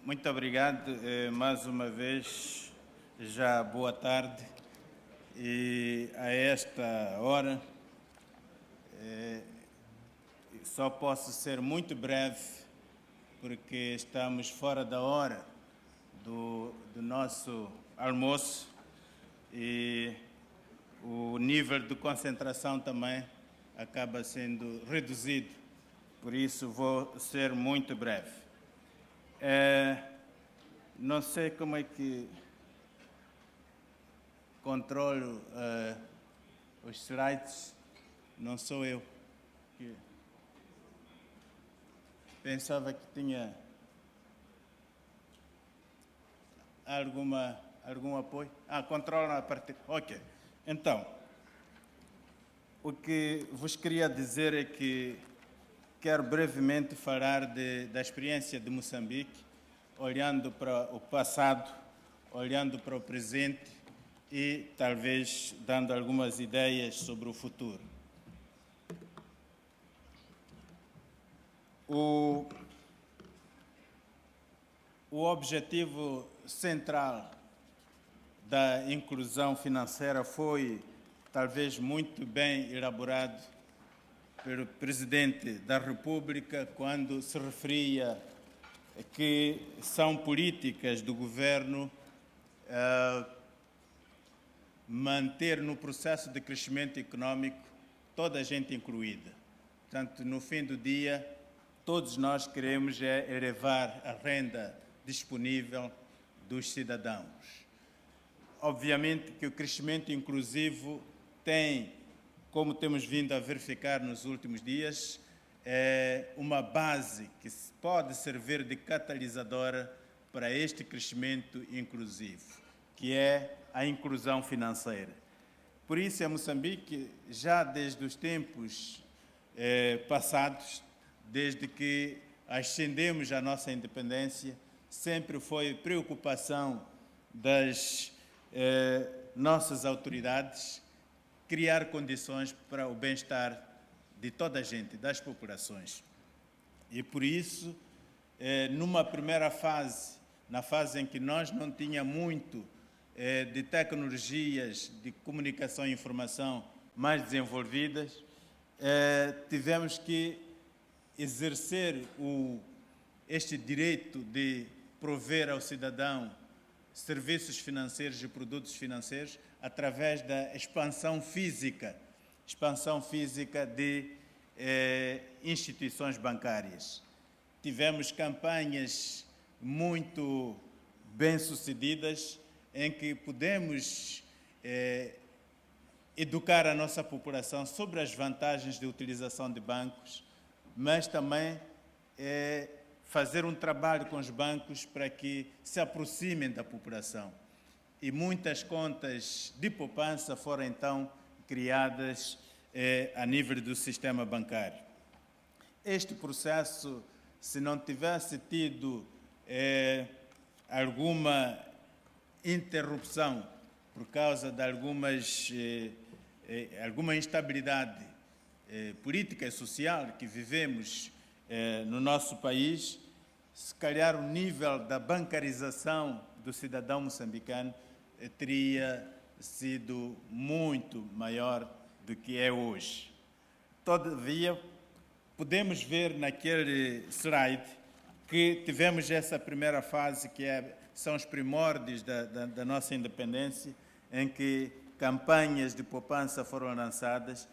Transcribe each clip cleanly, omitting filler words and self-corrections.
Muito obrigado. Mais uma vez, já boa tarde. E a esta hora, só posso ser muito breve, porque estamos fora da hora do nosso almoço e o nível de concentração também acaba sendo reduzido. Por isso, vou ser muito breve. Não sei como é que controlo os slides, não sou eu. Pensava que tinha algum apoio. Controlam a partir. Ok. Então, o que vos queria dizer é que quero brevemente falar da experiência de Moçambique, olhando para o passado, olhando para o presente e talvez dando algumas ideias sobre o futuro. O objetivo central da inclusão financeira foi talvez muito bem elaborado pelo Presidente da República quando se referia que são políticas do governo manter no processo de crescimento econômico toda a gente incluída. Portanto, no fim do dia, todos nós queremos elevar a renda disponível dos cidadãos. Obviamente que o crescimento inclusivo tem, como temos vindo a verificar nos últimos dias, uma base que pode servir de catalisadora para este crescimento inclusivo, que é a inclusão financeira. Por isso, em Moçambique, já desde os tempos passados, desde que ascendemos a nossa independência, sempre foi preocupação das nossas autoridades criar condições para o bem-estar de toda a gente, das populações. E por isso, numa primeira fase, na fase em que nós não tínhamos muito de tecnologias de comunicação e informação mais desenvolvidas, tivemos que exercer este direito de prover ao cidadão serviços financeiros e produtos financeiros através da expansão física de instituições bancárias. Tivemos campanhas muito bem-sucedidas em que pudemos educar a nossa população sobre as vantagens de utilização de bancos, mas também fazer um trabalho com os bancos para que se aproximem da população. E muitas contas de poupança foram, então, criadas a nível do sistema bancário. Este processo, se não tivesse tido alguma interrupção por causa de alguma instabilidade política e social que vivemos no nosso país, se calhar o nível da bancarização do cidadão moçambicano teria sido muito maior do que é hoje. Todavia, podemos ver naquele slide que tivemos essa primeira fase, que são os primórdios da nossa independência, em que campanhas de poupança foram lançadas,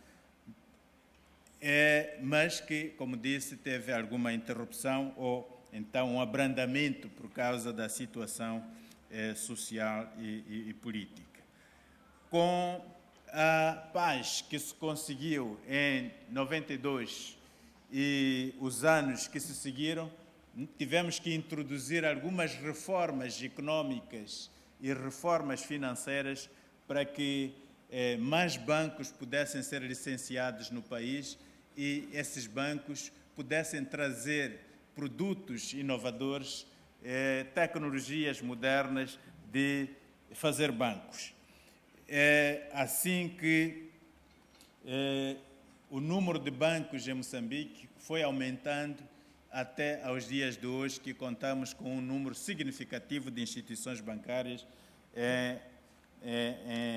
mas que, como disse, teve alguma interrupção ou então um abrandamento por causa da situação social e política. Com a paz que se conseguiu em 92 e os anos que se seguiram, tivemos que introduzir algumas reformas econômicas e reformas financeiras para que mais bancos pudessem ser licenciados no país e esses bancos pudessem trazer produtos inovadores, tecnologias modernas de fazer bancos. É assim que o número de bancos em Moçambique foi aumentando até aos dias de hoje, que contamos com um número significativo de instituições bancárias,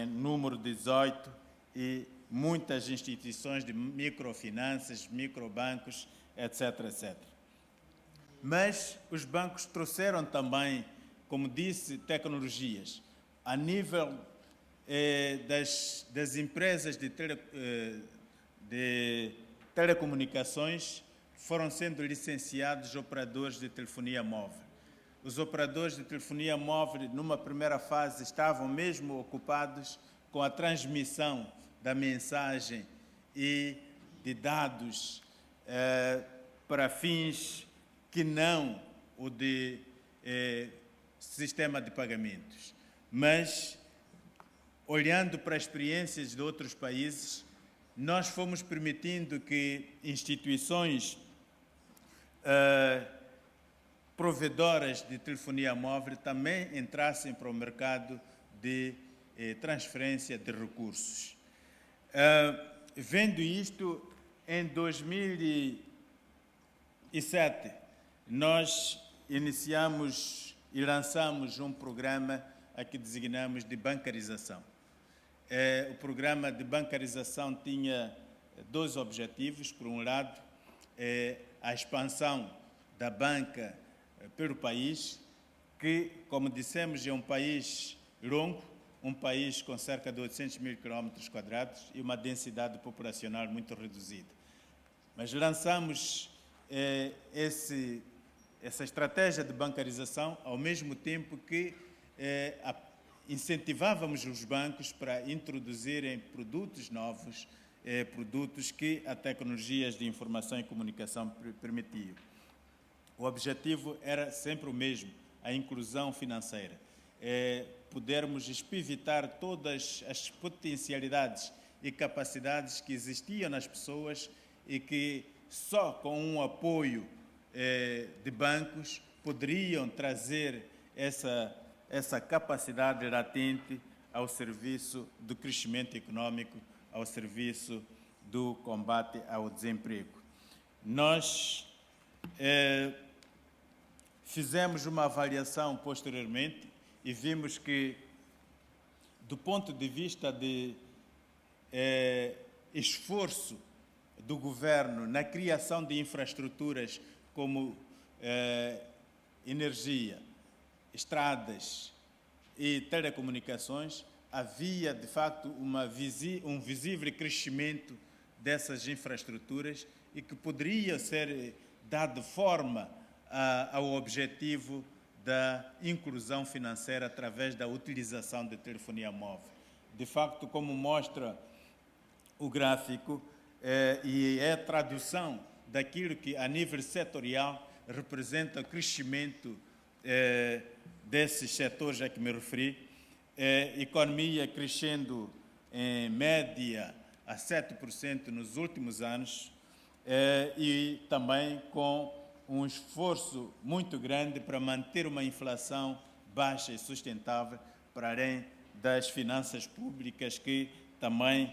número 18, e muitas instituições de microfinanças, microbancos, etc, etc. Mas os bancos trouxeram também, como disse, tecnologias. A nível das empresas de telecomunicações, foram sendo licenciados operadores de telefonia móvel. Os operadores de telefonia móvel, numa primeira fase, estavam mesmo ocupados com a transmissão da mensagem e de dados para fins que não o de sistema de pagamentos. Mas, olhando para experiências de outros países, nós fomos permitindo que instituições provedoras de telefonia móvel também entrassem para o mercado de transferência de recursos. Vendo isto, em 2007, nós iniciamos e lançamos um programa a que designamos de bancarização. O programa de bancarização tinha dois objetivos. Por um lado, a expansão da banca pelo país, que, como dissemos, é um país longo, um país com cerca de 800 mil quilómetros quadrados e uma densidade populacional muito reduzida. Mas lançamos essa estratégia de bancarização ao mesmo tempo que incentivávamos os bancos para introduzirem produtos novos, produtos que as tecnologias de informação e comunicação permitiam. O objetivo era sempre o mesmo, a inclusão financeira. Podermos espivitar todas as potencialidades e capacidades que existiam nas pessoas e que só com um apoio de bancos poderiam trazer essa capacidade latente ao serviço do crescimento econômico, ao serviço do combate ao desemprego. Nós fizemos uma avaliação posteriormente e vimos que, do ponto de vista de esforço do governo na criação de infraestruturas como energia, estradas e telecomunicações, havia, de facto, um visível crescimento dessas infraestruturas e que poderia ser dado forma ao objetivo da inclusão financeira através da utilização de telefonia móvel. De facto, como mostra o gráfico, e é a tradução daquilo que, a nível setorial, representa o crescimento desses setores a que me referi, economia crescendo em média a 7% nos últimos anos, e também com um esforço muito grande para manter uma inflação baixa e sustentável, para além das finanças públicas que também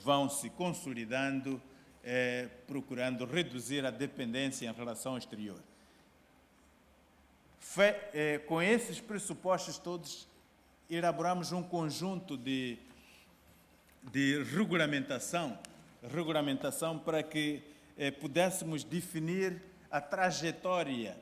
vão se consolidando, procurando reduzir a dependência em relação ao exterior. Com esses pressupostos todos, elaboramos um conjunto de regulamentação para que pudéssemos definir a trajetória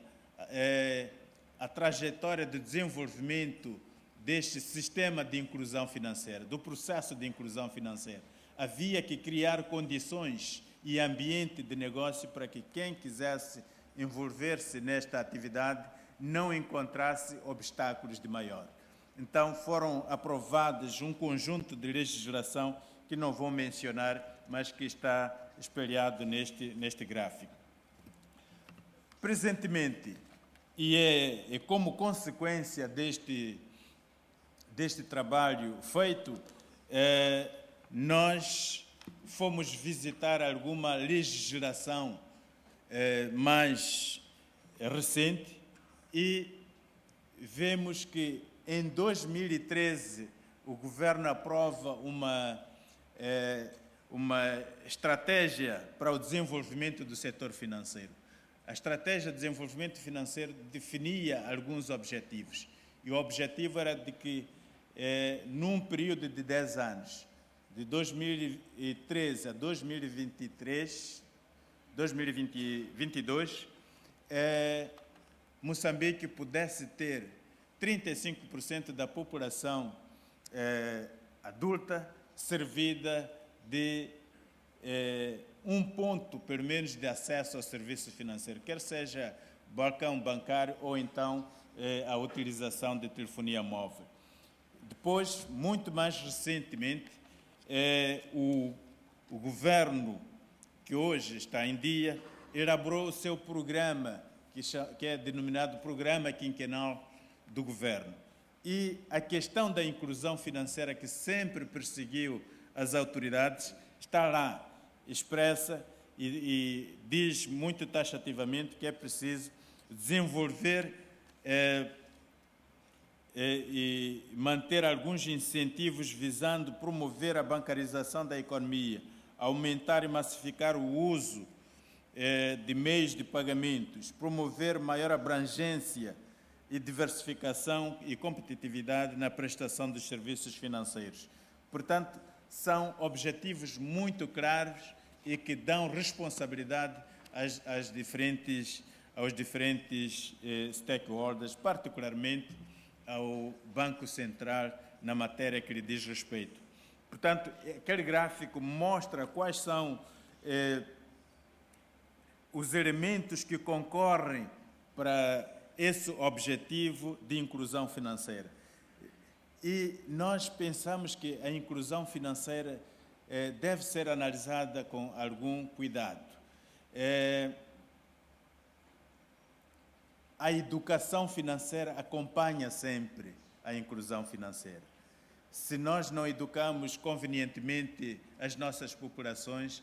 de desenvolvimento deste sistema de inclusão financeira, do processo de inclusão financeira. Havia que criar condições e ambiente de negócio para que quem quisesse envolver-se nesta atividade não encontrasse obstáculos de maior. Então, foram aprovados um conjunto de legislação que não vou mencionar, mas que está espelhado neste gráfico. Presentemente, e como consequência deste trabalho feito, nós fomos visitar alguma legislação mais recente e vemos que em 2013 o governo aprova uma estratégia para o desenvolvimento do setor financeiro. A estratégia de desenvolvimento financeiro definia alguns objetivos. E o objetivo era de que, num período de 10 anos, de 2013 a 2022, Moçambique pudesse ter 35% da população adulta servida de um ponto, pelo menos, de acesso ao serviço financeiro, quer seja balcão bancário ou então a utilização de telefonia móvel. Depois, muito mais recentemente, o governo, que hoje está em dia, elaborou o seu programa, que é denominado Programa Quinquenal do Governo. E a questão da inclusão financeira, que sempre perseguiu as autoridades, está lá expressa e diz muito taxativamente que é preciso desenvolver e manter alguns incentivos visando promover a bancarização da economia, aumentar e massificar o uso de meios de pagamentos, promover maior abrangência e diversificação e competitividade na prestação dos serviços financeiros. Portanto, são objetivos muito claros e que dão responsabilidade aos diferentes stakeholders, particularmente ao Banco Central, na matéria que lhe diz respeito. Portanto, aquele gráfico mostra quais são os elementos que concorrem para esse objetivo de inclusão financeira. E nós pensamos que a inclusão financeira deve ser analisada com algum cuidado. A educação financeira acompanha sempre a inclusão financeira. Se nós não educamos convenientemente as nossas populações,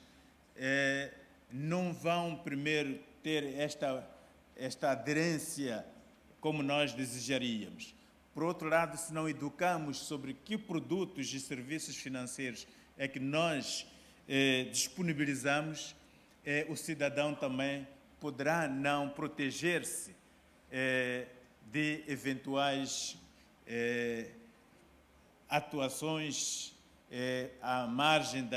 não vão primeiro ter esta aderência como nós desejaríamos. Por outro lado, se não educamos sobre que produtos e serviços financeiros é que nós disponibilizamos, o cidadão também poderá não proteger-se de eventuais atuações à margem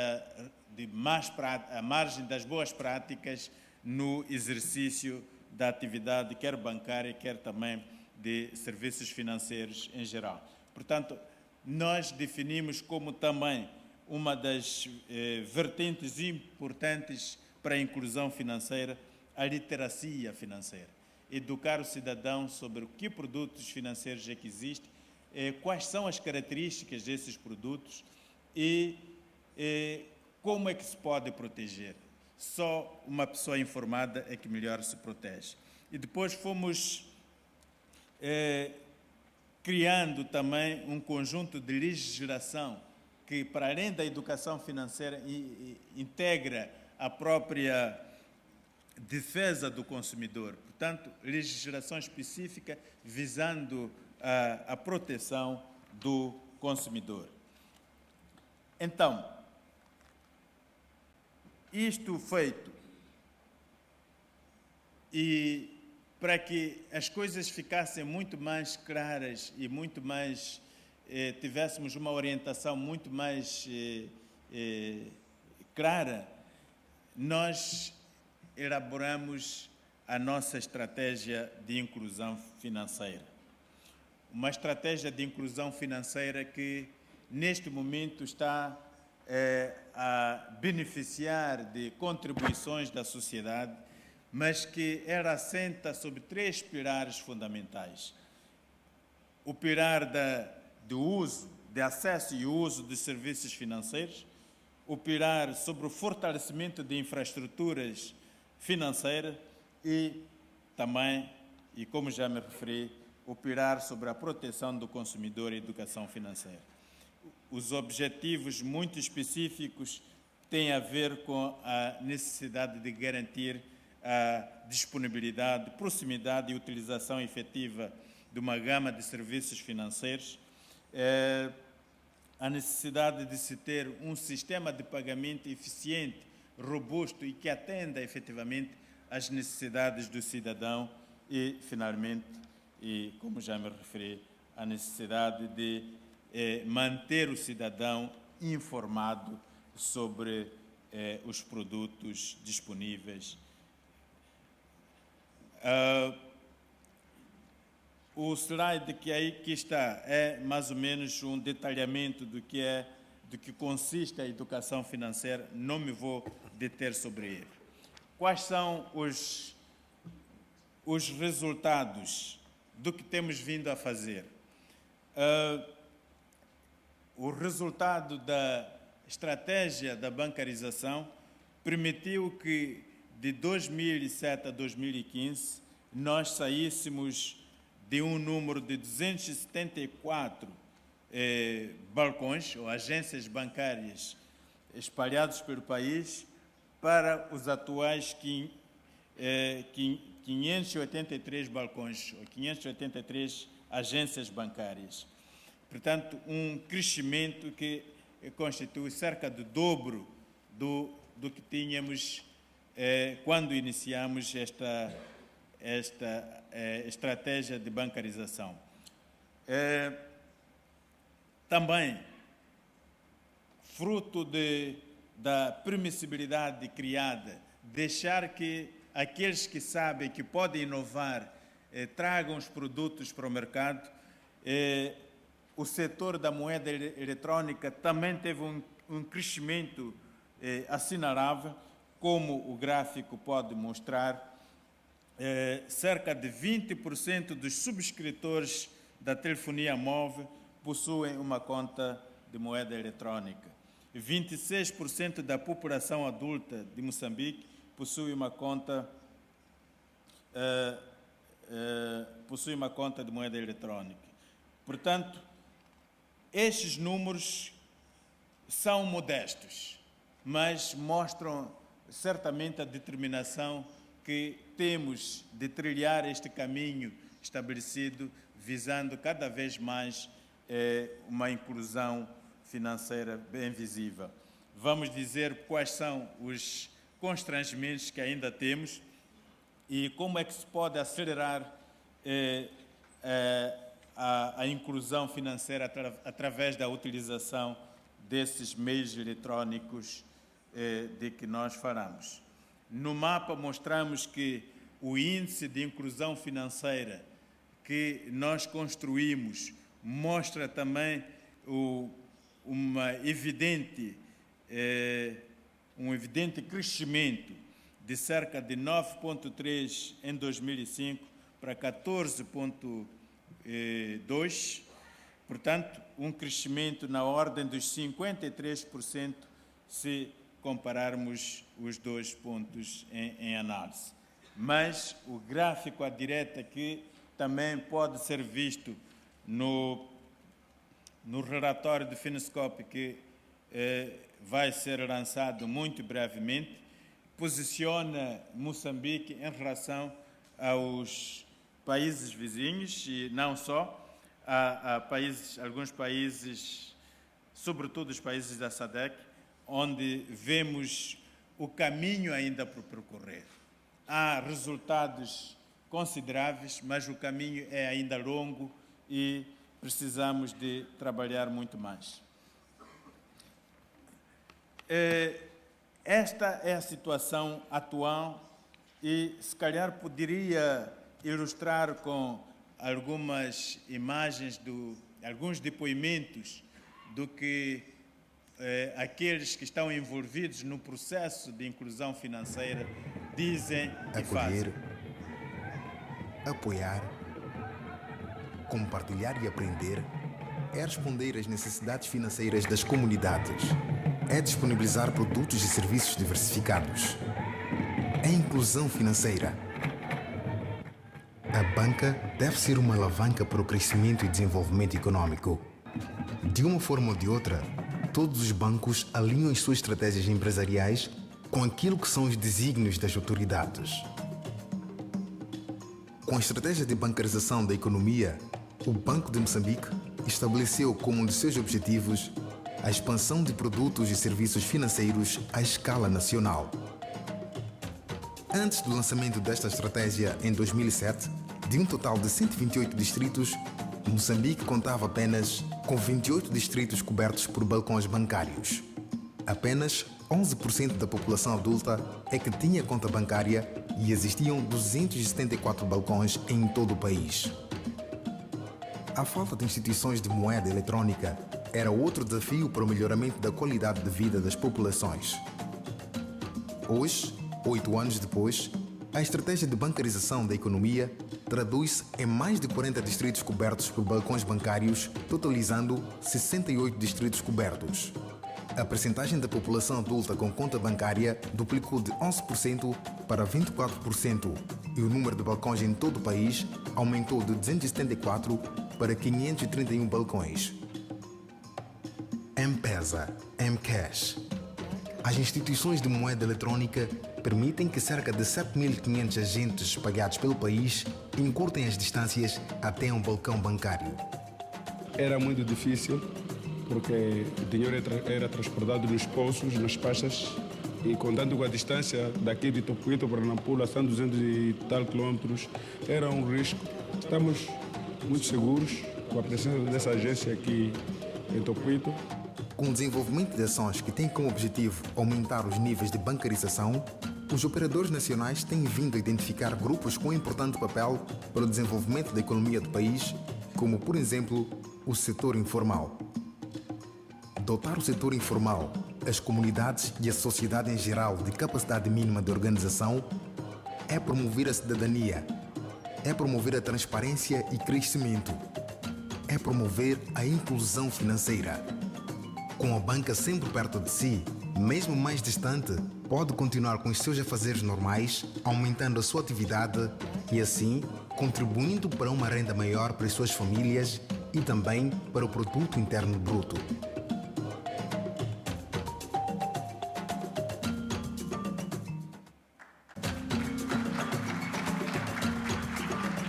das boas práticas no exercício da atividade, quer bancária, quer também de serviços financeiros em geral. Portanto, nós definimos como também uma das vertentes importantes para a inclusão financeira a literacia financeira. Educar o cidadão sobre que produtos financeiros é que existem, quais são as características desses produtos e como é que se pode proteger. Só uma pessoa informada é que melhor se protege. E depois fomos criando também um conjunto de legislação que, para além da educação financeira, integra a própria defesa do consumidor. Portanto, legislação específica visando a proteção do consumidor. Então, isto feito, e para que as coisas ficassem muito mais claras e muito mais, tivéssemos uma orientação muito mais clara, nós elaboramos a nossa estratégia de inclusão financeira. Uma estratégia de inclusão financeira que, neste momento, está a beneficiar de contribuições da sociedade, mas que ela assenta sobre 3 pilares fundamentais. O pilar do uso, de acesso e uso de serviços financeiros, o pilar sobre o fortalecimento de infraestruturas financeiras e também, e como já me referi, o pilar sobre a proteção do consumidor e educação financeira. Os objetivos muito específicos têm a ver com a necessidade de garantir a disponibilidade, proximidade e utilização efetiva de uma gama de serviços financeiros, a necessidade de se ter um sistema de pagamento eficiente, robusto e que atenda efetivamente às necessidades do cidadão e, finalmente, e como já me referi, a necessidade de manter o cidadão informado sobre os produtos disponíveis. O slide que está é mais ou menos um detalhamento do que consiste a educação financeira. Não me vou deter sobre ele. Quais são os resultados do que temos vindo a fazer? O resultado da estratégia da bancarização permitiu que, de 2007 a 2015, nós saíssemos de um número de 274 balcões ou agências bancárias espalhados pelo país para os atuais 583 balcões ou 583 agências bancárias. Portanto, um crescimento que constitui cerca do dobro do que tínhamos quando iniciamos esta estratégia de bancarização. Também, fruto da permissibilidade criada, deixar que aqueles que sabem que podem inovar tragam os produtos para o mercado, o setor da moeda eletrônica também teve um crescimento assinalável, como o gráfico pode mostrar. Cerca de 20% dos subscritores da telefonia móvel possuem uma conta de moeda eletrônica. 26% da população adulta de Moçambique possui uma conta de moeda eletrônica. Portanto, estes números são modestos, mas mostram certamente a determinação que temos de trilhar este caminho estabelecido, visando cada vez mais uma inclusão financeira bem visível. Vamos dizer quais são os constrangimentos que ainda temos e como é que se pode acelerar a inclusão financeira através da utilização desses meios eletrônicos de que nós falamos. No mapa mostramos que o índice de inclusão financeira que nós construímos mostra também um evidente crescimento de cerca de 9,3 em 2005 para 14,2, portanto, um crescimento na ordem dos 53% se compararmos os dois pontos em análise. Mas o gráfico à direita aqui também pode ser visto no relatório do Finscope que vai ser lançado muito brevemente, posiciona Moçambique em relação aos países vizinhos e não só, a alguns países, sobretudo os países da SADC, onde vemos o caminho ainda por percorrer. Há resultados consideráveis, mas o caminho é ainda longo e precisamos de trabalhar muito mais. Esta é a situação atual e, se calhar, poderia ilustrar com algumas imagens, alguns depoimentos do que aqueles que estão envolvidos no processo de inclusão financeira dizem e fazem. Apoiar, compartilhar e aprender é responder às necessidades financeiras das comunidades. É disponibilizar produtos e serviços diversificados. É inclusão financeira. A banca deve ser uma alavanca para o crescimento e desenvolvimento econômico. De uma forma ou de outra, todos os bancos alinham as suas estratégias empresariais com aquilo que são os desígnios das autoridades. Com a estratégia de bancarização da economia, o Banco de Moçambique estabeleceu como um de seus objetivos a expansão de produtos e serviços financeiros à escala nacional. Antes do lançamento desta estratégia em 2007, de um total de 128 distritos, Moçambique contava apenas com 28 distritos cobertos por balcões bancários. Apenas 11% da população adulta é que tinha conta bancária e existiam 274 balcões em todo o país. A falta de instituições de moeda eletrónica era outro desafio para o melhoramento da qualidade de vida das populações. Hoje, 8 anos depois, a estratégia de bancarização da economia traduz-se em mais de 40 distritos cobertos por balcões bancários, totalizando 68 distritos cobertos. A percentagem da população adulta com conta bancária duplicou de 11% para 24% e o número de balcões em todo o país aumentou de 274 para 531 balcões. M-Pesa, M-Cash. As instituições de moeda eletrónica permitem que cerca de 7.500 agentes espalhados pelo país encurtem as distâncias até um balcão bancário. Era muito difícil, porque o dinheiro era transportado nos poços, nas pastas, e contando com a distância daqui de Tocuito para Nampula, são 200 e tal quilômetros, era um risco. Estamos muito seguros com a presença dessa agência aqui em Tocuito. Com o desenvolvimento de ações que têm como objetivo aumentar os níveis de bancarização, os operadores nacionais têm vindo a identificar grupos com importante papel para o desenvolvimento da economia do país, como, por exemplo, o setor informal. Dotar o setor informal, as comunidades e a sociedade em geral de capacidade mínima de organização é promover a cidadania, é promover a transparência e crescimento, é promover a inclusão financeira. Com a banca sempre perto de si, mesmo mais distante, pode continuar com os seus afazeres normais, aumentando a sua atividade e, assim, contribuindo para uma renda maior para as suas famílias e também para o produto interno bruto.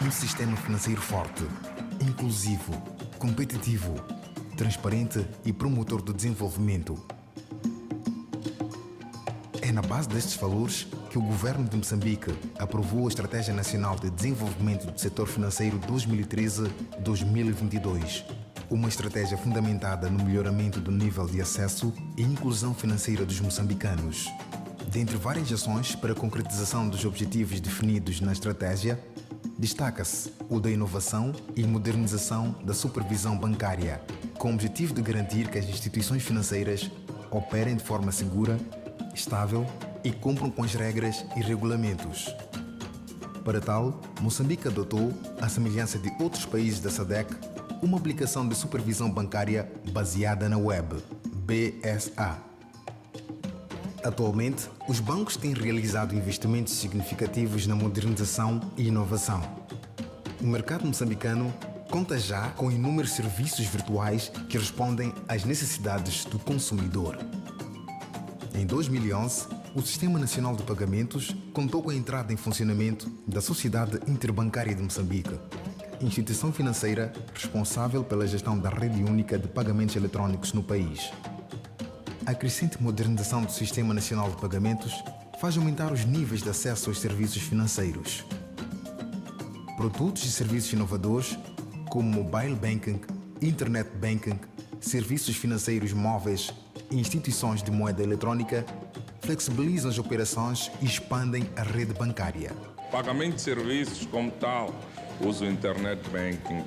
Um sistema financeiro forte, inclusivo, competitivo, transparente e promotor do desenvolvimento. É na base destes valores que o governo de Moçambique aprovou a Estratégia Nacional de Desenvolvimento do Setor Financeiro 2013-2022, uma estratégia fundamentada no melhoramento do nível de acesso e inclusão financeira dos moçambicanos. Dentre várias ações para a concretização dos objetivos definidos na estratégia, destaca-se o da inovação e modernização da supervisão bancária, com o objetivo de garantir que as instituições financeiras operem de forma segura, estável e cumpram com as regras e regulamentos. Para tal, Moçambique adotou, à semelhança de outros países da SADC, uma aplicação de supervisão bancária baseada na web, BSA. Atualmente, os bancos têm realizado investimentos significativos na modernização e inovação. O mercado moçambicano conta já com inúmeros serviços virtuais que respondem às necessidades do consumidor. Em 2011, o Sistema Nacional de Pagamentos contou com a entrada em funcionamento da Sociedade Interbancária de Moçambique, instituição financeira responsável pela gestão da rede única de pagamentos eletrónicos no país. A crescente modernização do Sistema Nacional de Pagamentos faz aumentar os níveis de acesso aos serviços financeiros. Produtos e serviços inovadores, como mobile banking, internet banking, serviços financeiros móveis e instituições de moeda eletrónica, flexibilizam as operações e expandem a rede bancária. Pagamento de serviços como tal, uso internet banking.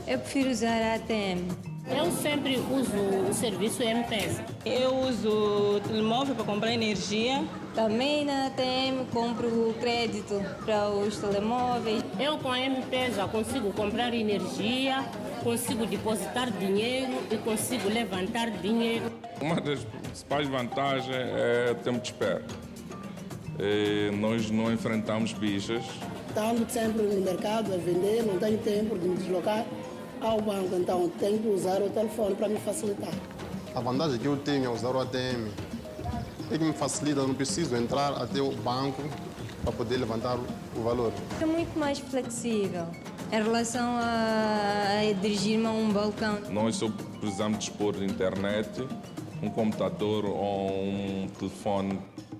Eu prefiro usar a ATM. Eu sempre uso o serviço M-Pesa. Eu uso o telemóvel para comprar energia. Também na ATM compro crédito para os telemóveis. Eu com a M-Pesa consigo comprar energia, consigo depositar dinheiro e consigo levantar dinheiro. Uma das principais vantagens é o tempo de espera. Nós não enfrentamos bichas. Estando sempre no mercado a vender, não tenho tempo de me deslocar ao banco, então tenho que usar o telefone para me facilitar. A vantagem que eu tenho ao usar o ATM é que me facilita, não preciso entrar até o banco para poder levantar o valor. É muito mais flexível em relação a dirigir-me a um balcão. Nós só precisamos dispor de internet, um computador ou um telefone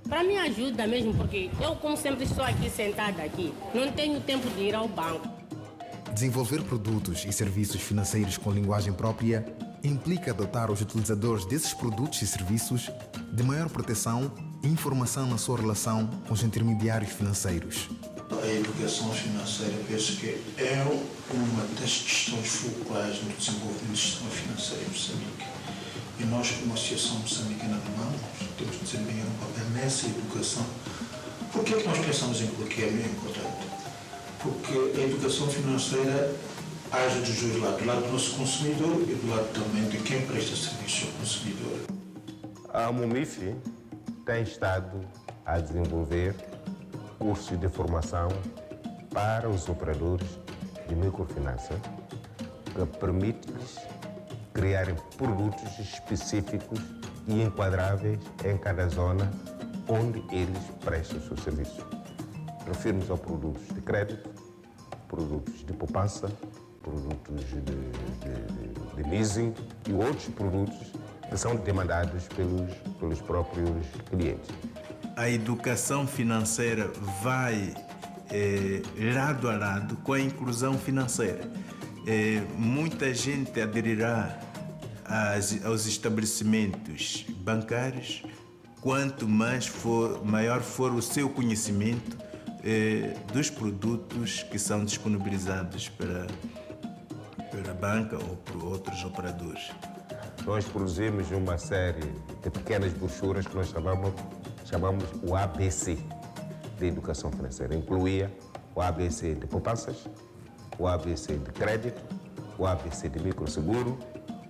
Para mim ajuda mesmo, porque eu, como sempre estou aqui sentada aqui, não tenho tempo de ir ao banco. Desenvolver produtos e serviços financeiros com linguagem própria implica dotar os utilizadores desses produtos e serviços de maior proteção e informação na sua relação com os intermediários financeiros. A educação financeira, penso que é uma das questões focais no desenvolvimento do sistema financeiro em Moçambique. E nós, como Associação Moçambicana de Bancos, temos de desempenhar um papel nessa educação. Por que é que nós pensamos em bloqueio? É importante. Porque a educação financeira age dos dois lados, do lado do nosso consumidor e do lado também de quem presta serviço ao consumidor. A MUMIF tem estado a desenvolver cursos de formação para os operadores de microfinança que permite-lhes criarem produtos específicos e enquadráveis em cada zona onde eles prestam o seu serviço. Refiro-nos a produtos de crédito, produtos de poupança, produtos de leasing e outros produtos que são demandados pelos próprios clientes. A educação financeira vai lado a lado com a inclusão financeira. Muita gente aderirá aos estabelecimentos bancários quanto maior for o seu conhecimento dos produtos que são disponibilizados pela banca ou por outros operadores. Nós produzimos uma série de pequenas brochuras que nós chamamos o ABC de educação financeira. Incluía o ABC de poupanças, o ABC de crédito, o ABC de microseguro,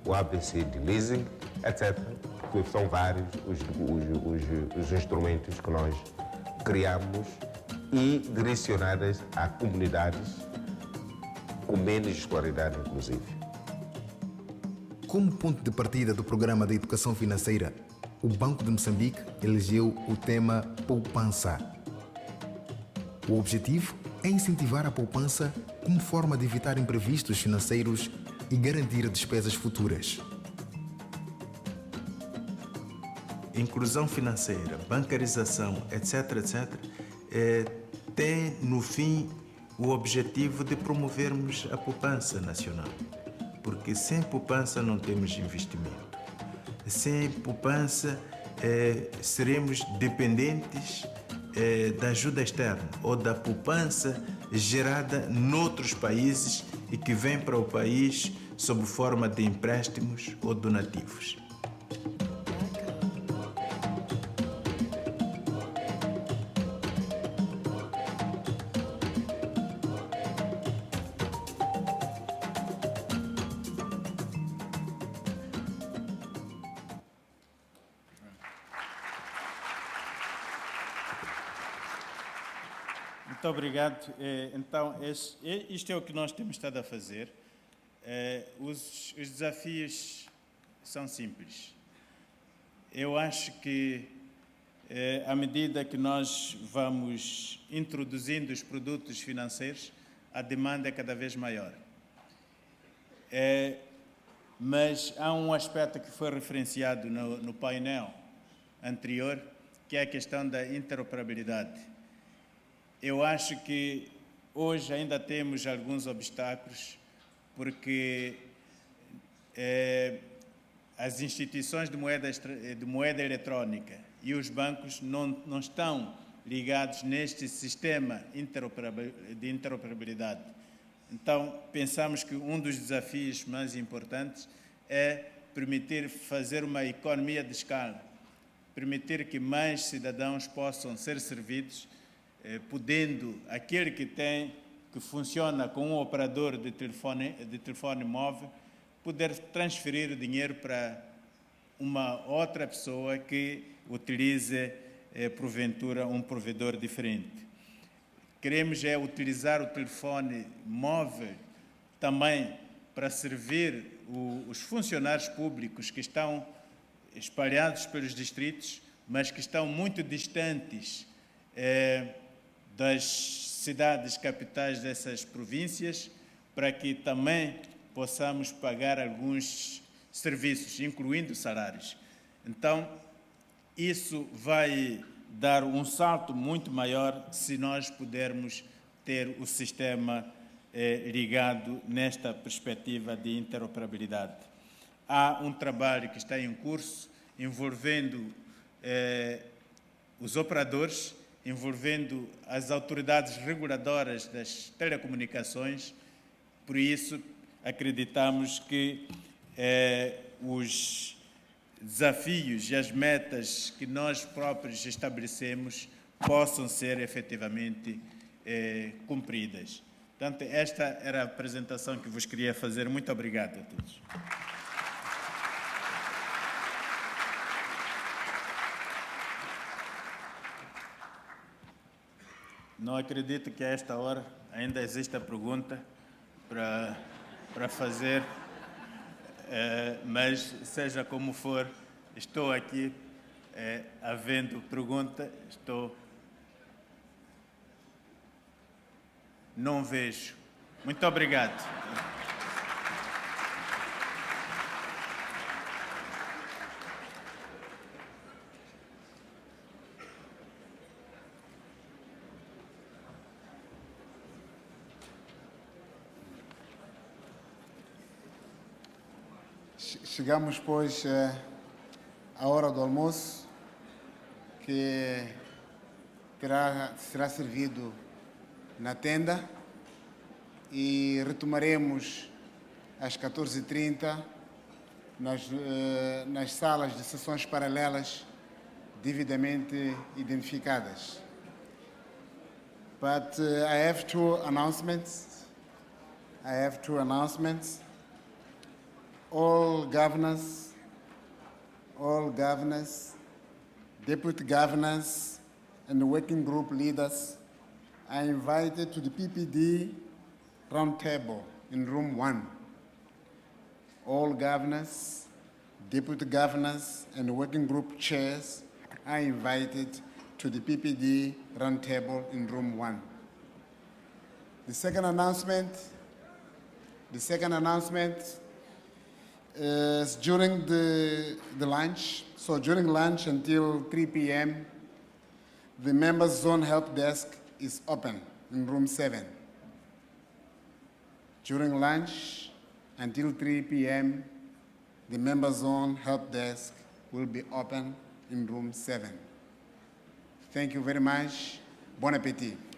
o ABC de leasing, etc. Porque são vários os instrumentos que nós criamos e direcionadas a comunidades com menos escolaridade, inclusive. Como ponto de partida do programa de educação financeira, o Banco de Moçambique elegeu o tema poupança. O objetivo é incentivar a poupança como forma de evitar imprevistos financeiros e garantir despesas futuras. Inclusão financeira, bancarização, etc., tem, no fim, o objetivo de promovermos a poupança nacional. Porque sem poupança não temos investimento. Sem poupança seremos dependentes da ajuda externa ou da poupança gerada noutros países e que vem para o país sob forma de empréstimos ou donativos. Muito obrigado. Então, isto é o que nós temos estado a fazer. Os desafios são simples. Eu acho que, à medida que nós vamos introduzindo os produtos financeiros, a demanda é cada vez maior. Mas há um aspecto que foi referenciado no painel anterior, que é a questão da interoperabilidade. Eu acho que hoje ainda temos alguns obstáculos, porque as instituições de moeda eletrónica e os bancos não estão ligados neste sistema de interoperabilidade. Então, pensamos que um dos desafios mais importantes é permitir fazer uma economia de escala, permitir que mais cidadãos possam ser servidos, podendo aquele que funciona com um operador de telefone móvel, poder transferir o dinheiro para uma outra pessoa que utilize, porventura, um provedor diferente. Queremos utilizar o telefone móvel também para servir os funcionários públicos que estão espalhados pelos distritos, mas que estão muito distantes das cidades capitais dessas províncias, para que também possamos pagar alguns serviços, incluindo salários. Então, isso vai dar um salto muito maior se nós pudermos ter o sistema ligado nesta perspectiva de interoperabilidade. Há um trabalho que está em curso envolvendo os operadores, envolvendo as autoridades reguladoras das telecomunicações. Por isso, acreditamos que os desafios e as metas que nós próprios estabelecemos possam ser efetivamente cumpridas. Portanto, esta era a apresentação que vos queria fazer. Muito obrigado a todos. Não acredito que a esta hora ainda exista pergunta para fazer, mas seja como for, estou aqui havendo pergunta, não vejo. Muito obrigado. Chegamos, pois, à hora do almoço, que será servido na tenda, e retomaremos às 14h30 nas salas de sessões paralelas devidamente identificadas. But I have two announcements. All governors, deputy governors, and working group leaders are invited to the PPD roundtable in room 1. All governors, deputy governors, and working group chairs are invited to the PPD roundtable in room 1. The second announcement is during the lunch. So during lunch until 3 p.m., the members' zone help desk is open in room 7. During lunch until 3 p.m., the members' zone help desk will be open in room 7. Thank you very much. Bon appétit.